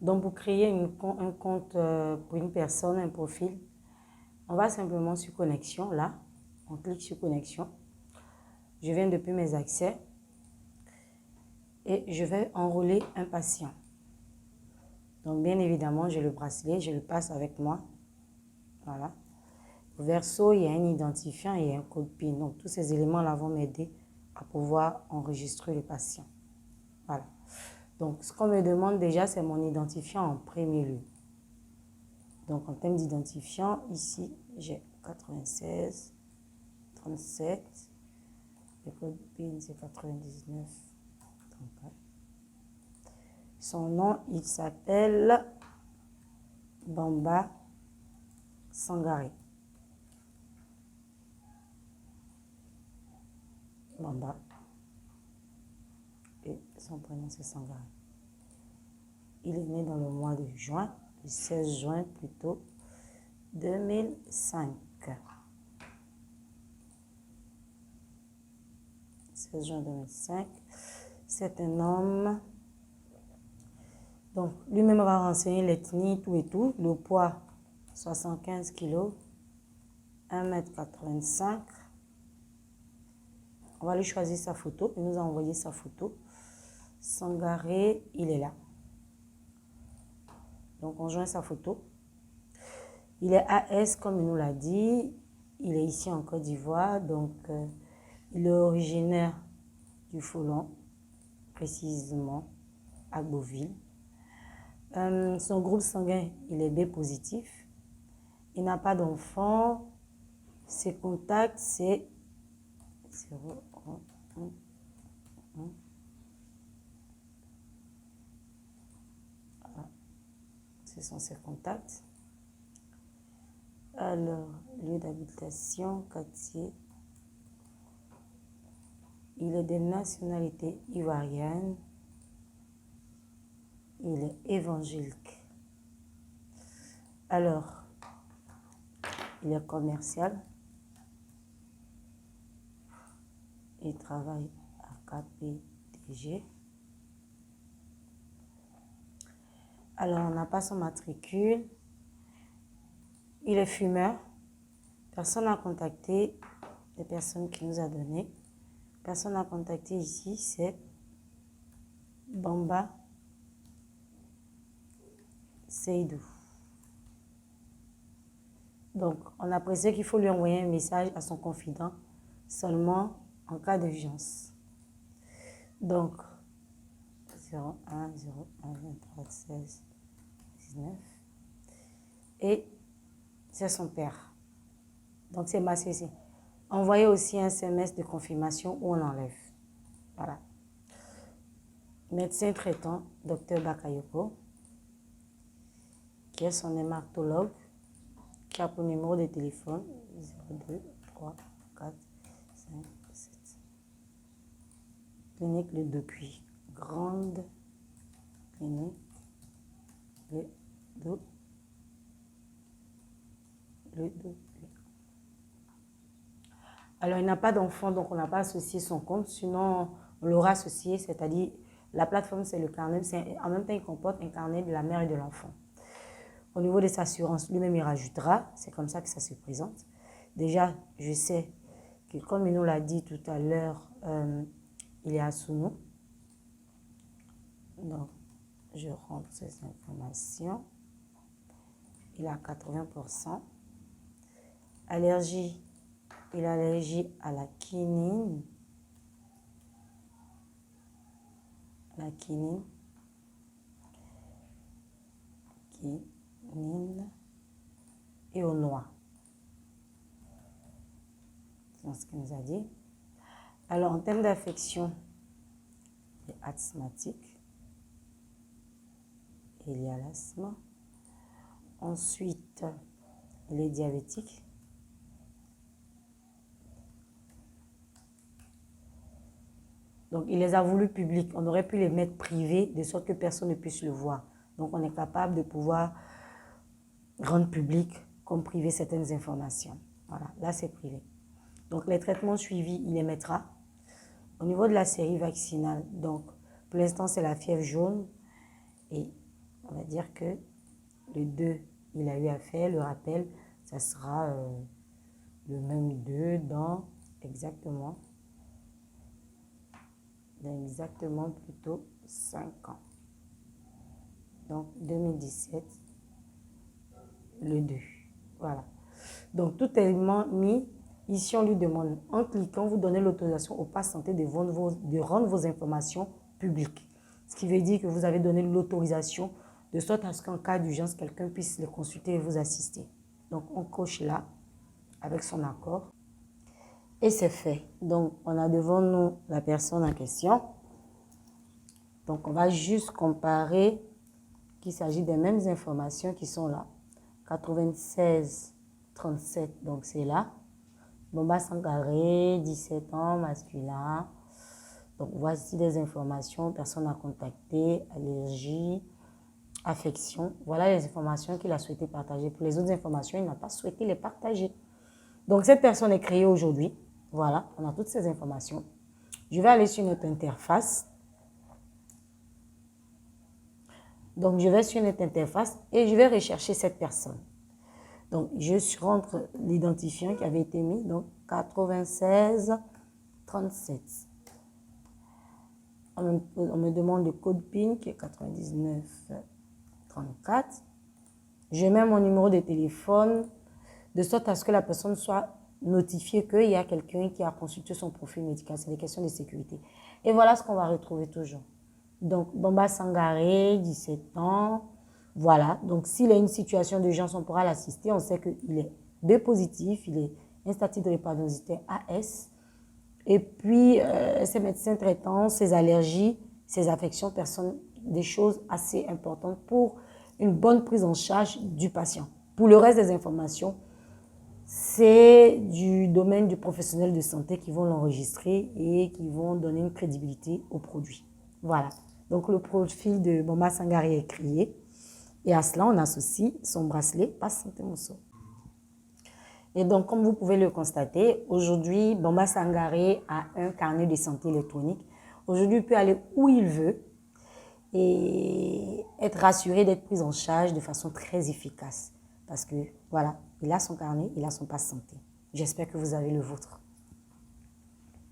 Donc, pour créer un compte pour une personne, un profil, on va simplement sur connexion, là. On clique sur connexion. Je viens depuis mes accès et je vais enrôler un patient. Donc, bien évidemment, j'ai le bracelet, je le passe avec moi. Voilà. Au verso, il y a un identifiant et un code PIN. Donc, tous ces éléments-là vont m'aider à pouvoir enregistrer le patient. Voilà. Donc, ce qu'on me demande déjà, c'est mon identifiant en premier lieu. Donc, en termes d'identifiant, ici, j'ai 96, 37. Le code PIN, c'est 99, 34. Son nom, il s'appelle Bamba Sangaré. Bamba. Et son prénom, c'est Sangaré. Il est né dans le mois de juin, le 16 juin plutôt, 2005. 16 juin 2005. C'est un homme. Donc, lui-même va renseigner l'ethnie, tout et tout. Le poids, 75 kg, 1,85 m. On va lui choisir sa photo. Il nous a envoyé sa photo. Sangaré, il est là. Donc, on joint sa photo. Il est AS, comme il nous l'a dit. Il est ici en Côte d'Ivoire. Donc, il est originaire du Folon, précisément à Beauville. Son groupe sanguin, il est B positif. Il n'a pas d'enfant. Ses contacts, c'est 0, 1, 1. Voilà. Ce sont ses contacts. Alors, lieu d'habitation, quartier. Il est de nationalité ivoirienne. Il est évangélique. Alors, il est commercial. Il travaille à KPDG. Alors, on n'a pas son matricule. Il est fumeur. Personne n'a contacté les personnes qui nous a donné. Personne n'a contacté ici, c'est Bamba Seydou. Donc, on a précisé qu'il faut lui envoyer un message à son confident seulement en cas d'urgence. Donc, 01 01 23 16 19. Et c'est son père. Donc, c'est ma CC. Envoyez aussi un SMS de confirmation où on enlève. Voilà. Médecin traitant, Dr Bakayoko, qui est son hématologue, qui a pour numéro de téléphone 02 3 4 5 7. Clinique Le Depuis. Grande clinique Le Depuis. Alors, il n'a pas d'enfant, donc on n'a pas associé son compte. Sinon, on l'aura associé, c'est-à-dire la plateforme, c'est le carnet. En même temps, il comporte un carnet de la mère et de l'enfant. Au niveau des assurances, lui-même, il rajoutera. C'est comme ça que ça se présente. Déjà, je sais que, comme il nous l'a dit tout à l'heure, il est à Sounou. Donc, je rentre ces informations. Il a 80%. Allergie, il a allergie à la quinine. La quinine. Et aux noix. C'est ce qu'il nous a dit. Alors, en termes d'affection, il est asthmatique. Il y a l'asthme. Ensuite, il est diabétique. Donc, il les a voulu publics. On aurait pu les mettre privés de sorte que personne ne puisse le voir. Donc, on est capable de pouvoir rendre public comme privé certaines informations. Voilà, là, c'est privé. Donc, les traitements suivis, il les mettra. Au niveau de la série vaccinale, donc, pour l'instant, c'est la fièvre jaune. Et On va dire que le 2, il a eu à faire le rappel. Ça sera le même 2 dans exactement plutôt 5 ans. Donc 2017, le 2. Voilà. Donc tout est mis. Ici, on lui demande, en cliquant, vous donnez l'autorisation au Pass Santé de rendre vos informations publiques. Ce qui veut dire que vous avez donné l'autorisation de sorte à ce qu'en cas d'urgence, quelqu'un puisse le consulter et vous assister. Donc on coche là avec son accord. Et c'est fait. Donc on a devant nous la personne en question. Donc on va juste comparer qu'il s'agit des mêmes informations qui sont là. 96, 37, donc c'est là. Bomba Sangaré, 17 ans, masculin. Donc voici des informations, personne à contacter, allergie, affection. Voilà les informations qu'il a souhaité partager. Pour les autres informations, il n'a pas souhaité les partager. Donc cette personne est créée aujourd'hui. Voilà, on a toutes ces informations. Je vais aller sur notre interface. Donc je vais sur notre interface et je vais rechercher cette personne. Donc je rentre l'identifiant qui avait été mis, donc 96 37. On me demande le code PIN qui est 99 34. Je mets mon numéro de téléphone de sorte à ce que la personne soit notifiée qu'il y a quelqu'un qui a consulté son profil médical. C'est des questions de sécurité. Et voilà ce qu'on va retrouver toujours. Donc, Bomba Sangaré, 17 ans. Voilà. Donc, s'il a une situation d'urgence, on pourra l'assister. On sait qu'il est B positif, il est un statut de drépanocytaire AS. Et puis, ses médecins traitants, ses allergies, ses affections, des choses assez importantes pour une bonne prise en charge du patient. Pour le reste des informations, c'est du domaine du professionnel de santé qui vont l'enregistrer et qui vont donner une crédibilité au produit. Voilà. Donc, le profil de Bomba Sangaré est créé. Et à cela, on associe son bracelet Pass Santé Mousso. Et donc, comme vous pouvez le constater, aujourd'hui, Bomba Sangaré a un carnet de santé électronique. Aujourd'hui, il peut aller où il veut et être rassuré d'être pris en charge de façon très efficace. Parce que, voilà, il a son carnet, il a son Pass Santé. J'espère que vous avez le vôtre.